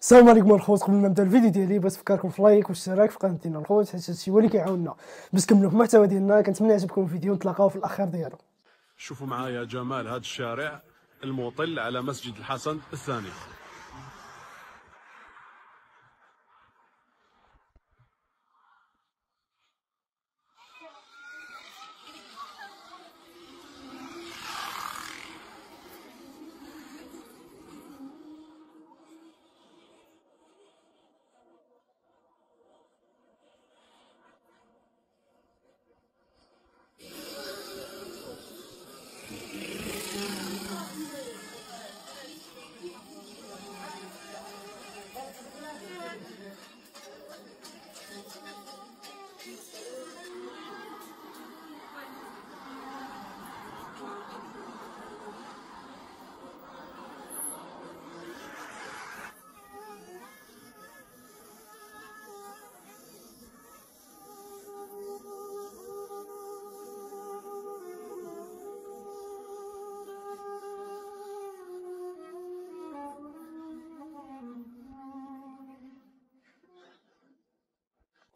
السلام عليكم الخوت. قبل ما نبدا الفيديو ديالي بغيت نفكركم في لايك والاشتراك في قناتنا الخوت، حيت هادشي هو اللي كيعاوننا باش نكملوا في المحتوى ديالنا. كنتمنى يعجبكم الفيديو ونتلاقاو في الاخير ديالو. شوفوا معايا جمال هذا الشارع المطل على مسجد الحسن الثاني.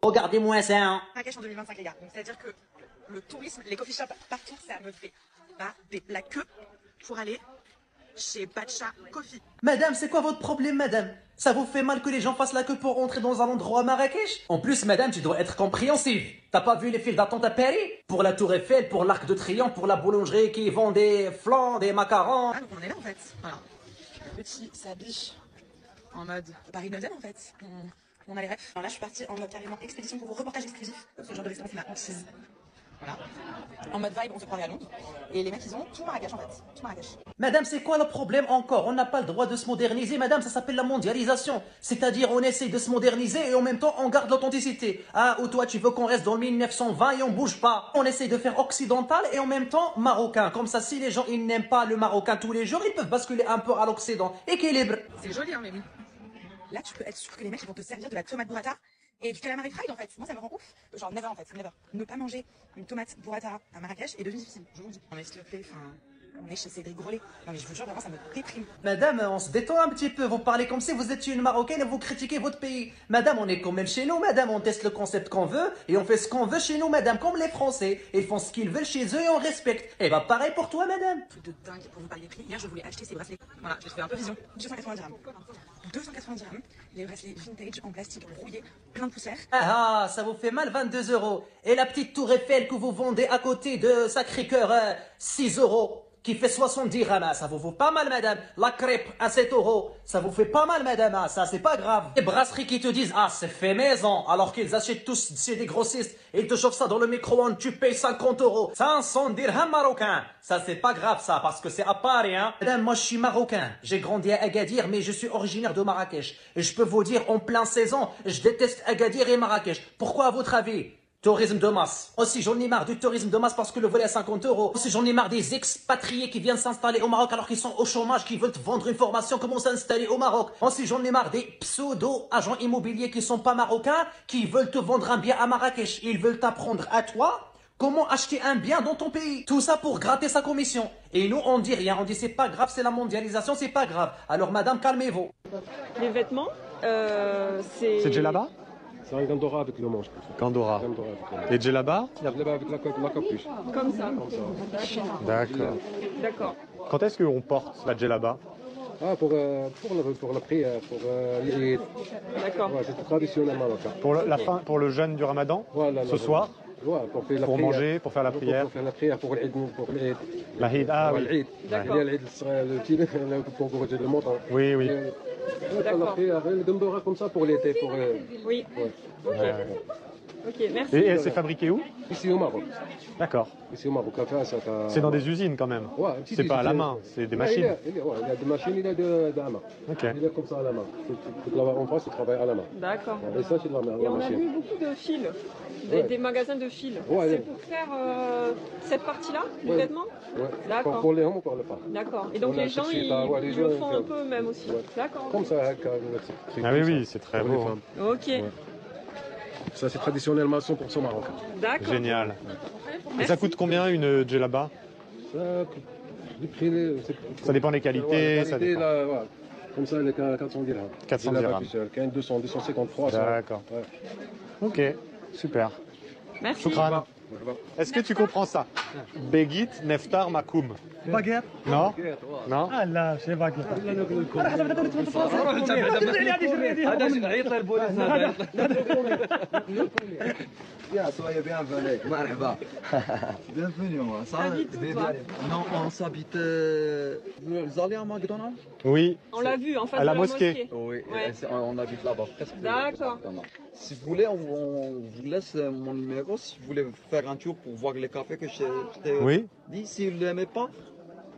Regardez-moi ça, hein. Marrakech en 2025, les gars. Donc, c'est-à-dire que le tourisme, les coffee shops partout, ça me fait bader. La queue pour aller chez Batcha Coffee. Madame, c'est quoi votre problème, madame? Ça vous fait mal que les gens fassent la queue pour rentrer dans un endroit à Marrakech? En plus, madame, tu dois être compréhensive. T'as pas vu les files d'attente à Paris? Pour la Tour Eiffel, pour l'Arc de Triomphe, pour la boulangerie qui vend des flancs, des macarons. Ah, donc on est là, en fait. Voilà. Le petit s'habille en mode Paris 9 en fait. On a les refs. Alors là, je suis partie en mode carrément expédition pour vos reportages exclusifs. Ce genre de restaurant, c'est ma hantise. Voilà. En mode vibe, on se croirait à Londres. Et les mecs, ils ont tout Marrakech, en fait. Tout Marrakech. Madame, c'est quoi le problème encore? On n'a pas le droit de se moderniser, madame, ça s'appelle la mondialisation. C'est-à-dire, on essaie de se moderniser et en même temps, on garde l'authenticité. Ah, ou toi, tu veux qu'on reste dans le 1920 et on bouge pas. On essaie de faire occidental et en même temps, marocain. Comme ça, si les gens, ils n'aiment pas le marocain tous les jours, ils peuvent basculer un peu à l'occident. Équilibre. C'est joli, hein, mais oui. Là, tu peux être sûr que les mecs, ils vont te servir de la tomate burrata et du calamari fried, en fait. Moi, ça me rend ouf. Genre, never, en fait. Never. Ne pas manger une tomate burrata à Marrakech est devenu difficile. Je vous le dis. Non, mais s'il te plaît, enfin... On est chez Cédric Grolet. Non mais je vous jure, vraiment, ça me déprime. Madame, on se détend un petit peu. Vous parlez comme si vous étiez une Marocaine et vous critiquez votre pays. Madame, on est quand même chez nous, madame. On teste le concept qu'on veut et on fait ce qu'on veut chez nous, madame. Comme les Français. Ils font ce qu'ils veulent chez eux et on respecte. Et bah pareil pour toi, madame. Truc de dingue pour vous parler des prix. Hier, je voulais acheter ces bracelets. Voilà, j'ai fait un peu vision. 280 dirhams. 280 dirhams. Les bracelets vintage en plastique rouillé, plein de poussière. Ah, ça vous fait mal 22 €. Et la petite tour Eiffel que vous vendez à côté de Sacré-Cœur, 6 € qui fait 70 dirhams, ça vous vaut pas mal, madame. La crêpe à 7 €, ça vous fait pas mal, madame, ah, ça c'est pas grave. Les brasseries qui te disent, ah, c'est fait maison, alors qu'ils achètent tous chez des grossistes et ils te chauffent ça dans le micro-ondes, tu payes 50 €. 500 dirhams marocains, ça c'est pas grave ça, parce que c'est à Paris, hein. Madame, moi je suis marocain, j'ai grandi à Agadir, mais je suis originaire de Marrakech. Et je peux vous dire, en plein saison, je déteste Agadir et Marrakech. Pourquoi à votre avis? Tourisme de masse. Aussi, j'en ai marre du tourisme de masse parce que le volet est à 50 €. Aussi, j'en ai marre des expatriés qui viennent s'installer au Maroc alors qu'ils sont au chômage, qui veulent te vendre une formation comment s'installer au Maroc. Aussi, j'en ai marre des pseudo-agents immobiliers qui sont pas marocains, qui veulent te vendre un bien à Marrakech. Ils veulent t'apprendre à toi comment acheter un bien dans ton pays. Tout ça pour gratter sa commission. Et nous, on dit rien. On dit c'est pas grave, c'est la mondialisation, c'est pas grave. Alors, madame, calmez-vous. Les vêtements, c'est djellaba? C'est un Gandora avec le manche. Gandora. Gandora avec Et djellaba? Là-bas avec la capuche. comme ça. D'accord. D'accord. Quand est-ce qu'on porte la djellaba? Ah, pour la prière, pour les... D'accord. Ouais, c'est traditionnel marocain. Pour la fin, pour le jeûne du Ramadan? Voilà, Ce soir? Ouais, pour faire la Pour prière. manger, pour faire la prière? Pour faire la prière, pour l'Eid. La Eid, ah Pour oui. l'Eid. D'accord. Il y a l'Eid, le petit, pour corriger le montant. Oui, oui. La prière, le Gandora comme ça pour l'été. Oui. Ouais. Ouais. Ok, merci. Et elle s'est fabriquée où? Ici au Maroc. D'accord. Ici au Maroc. C'est dans des usines quand même? Ouais, C'est pas à la main, c'est des machines? Il y a des machines, il y a de la main. Ok. Il est comme ça à la main. En France, il travaille à la main. D'accord. Et ça, c'est de Et la on a machine. vu beaucoup de fils, Ouais. des magasins de fils. Ouais, c'est ouais. pour faire cette partie-là, du Ouais. vêtement? Ouais. D'accord. Pour les hommes ou pour les femmes. D'accord. Et donc On a les gens, cherché, ils, ouais, les ils gens, le ils font font- un peu eux-mêmes aussi. Ouais. D'accord. Comme ça, Ah oui, oui, c'est très pour les beau. femmes. Ok. Ouais. Ça, c'est traditionnellement 100% marocain. D'accord. Génial. Et Merci. ça coûte combien une djellaba? Ça, les prix, Ça dépend des qualités, la ça qualité, dépend. là, ouais. Comme ça, les 400 dirhams. 400 Là-bas, dirhams. plus cher. 200, 250, 300. D'accord. Ouais. Ok, super. Merci. Shukran. Est-ce que tu comprends ça? Begit neftar makoum. باقيت؟ Non? Non? اه لا شي باقي Bien, soyez bienvenus. Marhaba. Bienvenue, moi. Ça, Habite-vous, toi non, on s'habite. Vous allez à McDonald's? Oui. On l'a vu en face À de la la mosquée. Oui, Ouais. on habite là-bas. Presque. D'accord. Exactement. Si vous voulez, on vous laisse mon numéro. Si vous voulez faire un tour pour voir les cafés que j'ai Oui. dit. Si vous ne l'aimez pas,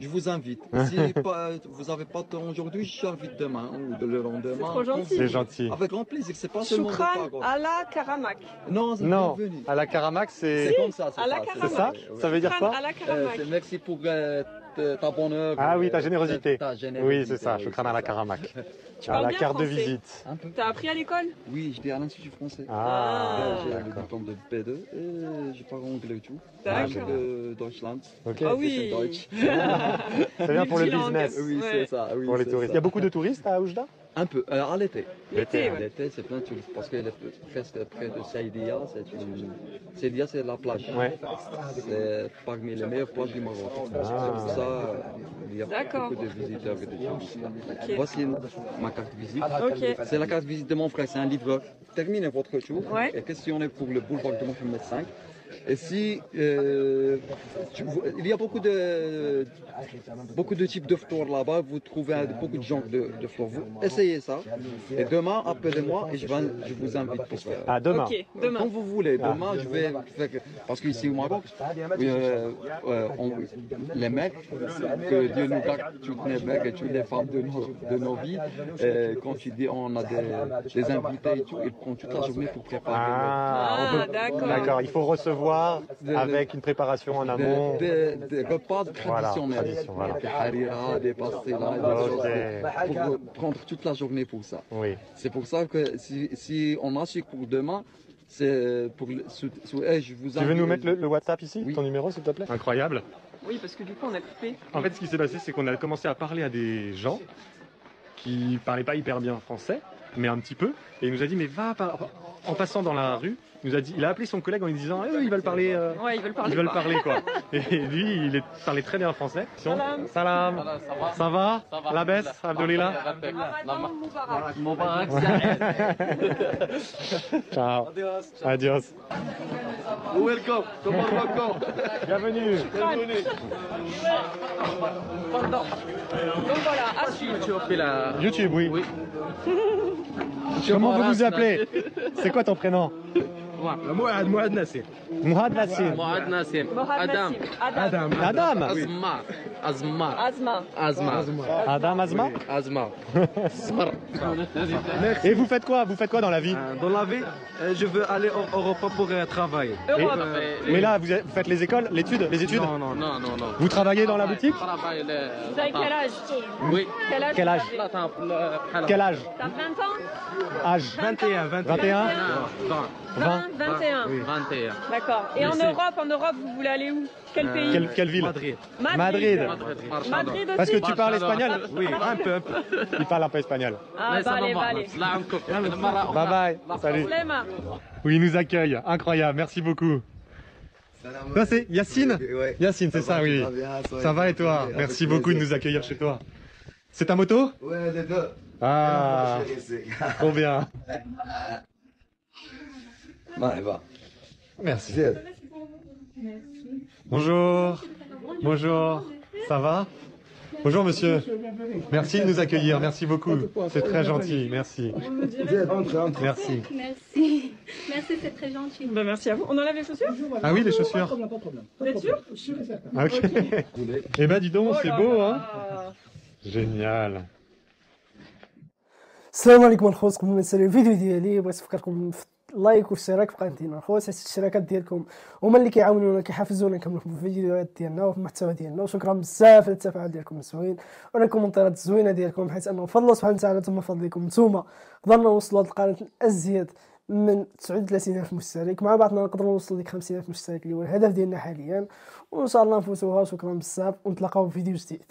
je vous invite. Si vous n'avez pas de temps aujourd'hui, je t'invite demain ou le lendemain. C'est trop gentil. C'est gentil. Avec grand plaisir. C'est pas seulement des Shukran paroles. à la Karamak. Non, c'est Non. bienvenue. À la Karamak, c'est. C'est comme ça. à la C'est Karamak. ça? Ça veut dire Shukran quoi? à la Karamak. C'est merci pour ta bonne œuvre. Ah oui, ta générosité. Ta générosité, Oui, c'est ça. oui, Shukran c'est à la ça. Karamak. Tu À parles la bien carte de français. visite. Un peu. T'as appris à l'école? Oui, j'étais à l'Institut français. Ah, J'ai le d'accord. diplôme de B2 et je parle anglais et tout. D'accord. De Deutschland. Ok. Ah oui. Deutsch. C'est bien pour le Multilangue. business. Oui, Ouais. c'est ça. Oui, Pour les c'est touristes. ça. Il y a beaucoup de touristes à Oujda? Un peu, à l'été. L'été, À ouais. l'été, c'est plein de touristes parce qu'elle est presque près de Saïdia. Saïdia, c'est la plage. Ouais. C'est parmi les meilleures plages du Maroc. C'est pour ça il y a D'accord. beaucoup de visiteurs et de touristes. Ok. Voici ma carte visite. Ok. C'est la carte visite de mon frère, c'est un livreur. Terminez votre tour Ouais. et questionnez pour le boulevard de Mohamed V. Et si il y a beaucoup de types de fleurs là-bas, vous trouvez beaucoup de genres de fleurs. Vous essayez ça. Et demain, appelez-moi et je vous invite pour faire. Ah, demain. Ok, demain. Quand vous voulez, demain je vais faire parce qu'ici au Maroc, les mecs, que Dieu nous garde toutes les mecs et toutes les femmes de nos vies. Quand tu dis on a des invités et tout, ils prennent toute la journée pour préparer. Ah, Ah, d'accord. d'accord. Il faut recevoir avec une préparation en amont. Des repas Voilà, traditionnels. tradition, voilà. Des harira, des pastélas, des Ok. choses pour prendre toute la journée pour ça. Oui. C'est pour ça que si on a su pour demain, c'est pour je vous Tu veux nous mettre le WhatsApp ici, Oui. ton numéro s'il te plaît? Incroyable. Oui, parce que du coup, on a coupé. En fait, ce qui s'est passé, c'est qu'on a commencé à parler à des gens qui parlaient pas hyper bien français, mais un petit peu. Et il nous a dit, mais en passant dans la rue, il a appelé son collègue en lui disant, ils veulent parler. Ouais, ils veulent parler. Ils veulent quoi. parler quoi. Et lui, parlait très bien français. Salam. Salam. Ça va? La baisse, Abdulillah. Ramadan Moubarak. Moubarak. Ciao. Adios. Welcome. Bienvenue. Donc voilà, à suivre. YouTube, oui. Comment vous vous appelez? C'est quoi ton prénom? موعد ناسي Mouhad Nassim. معاد ناسم Mohamed Adam Nassim. Adam. Adam. أزمار أزمار Azma. أزمار Adam Azma. أزمار صبر Et vous faites quoi? Vous faites quoi dans la vie? Dans la vie, je veux aller au Europa pour travailler. Europe. Mais là, vous faites les écoles, les études? Non, non, non. non non non Vous travaillez dans la boutique? travail Vous avez quel âge? Oui Quel âge? Quel âge? vous avez Quel âge? T'as 20 ans? Âge? 21, 21? 20, 21. 21 D'accord. Et en Europe, vous voulez aller où? Quel pays? Quelle ville? Madrid. Madrid. Madrid aussi. Parce que tu parles espagnol? Oui, un peu. Il parle un peu espagnol. Ah, vale, vale. Bye bye. Salut. Problème. Oui, il nous accueille. Incroyable. Merci beaucoup. Ça, c'est Yacine? Ouais. Yacine, c'est ça, oui. Ça va et toi? Merci beaucoup de nous accueillir chez toi. C'est ta moto? Ouais, les deux. Ah, trop bien. Marhaba. Merci. Bonjour. Bonjour. Ça va? Bonjour monsieur. Merci de nous accueillir. Merci beaucoup. C'est très gentil. Merci. Merci. Merci. Merci, c'est très gentil. Ben, merci à vous. On enlève les chaussures? Ah oui, les chaussures. Vous êtes sûr? Ah, ok. Eh ben dis donc, c'est beau, hein? Ah. Génial. السلام عليكم الخوت. قبل ما نسالي الفيديو ديالي بغيت نفكركم في اللايك والاشتراك في قناتنا الخوت، حيت الاشتراكات ديالكم هما اللي كيعاونونا كيحفزونا نكملوا في الفيديوهات ديالنا وفي المحتوى ديالنا. وشكرا بزاف على التفاعل ديالكم الزوين وعلى الكومنتات الزوينه ديالكم، حيت انه بفضل الله سبحانه وتعالى ثم فضلكم نتوما قدرنا نوصلوا هذه القناه الازيد من 39,000 مشترك. مع بعضنا نقدروا نوصلوا لك 50,000 مشترك اللي هو الهدف ديالنا حاليا، وان شاء الله نفوتوها. شكرا بزاف ونتلاقاو في فيديو جديد.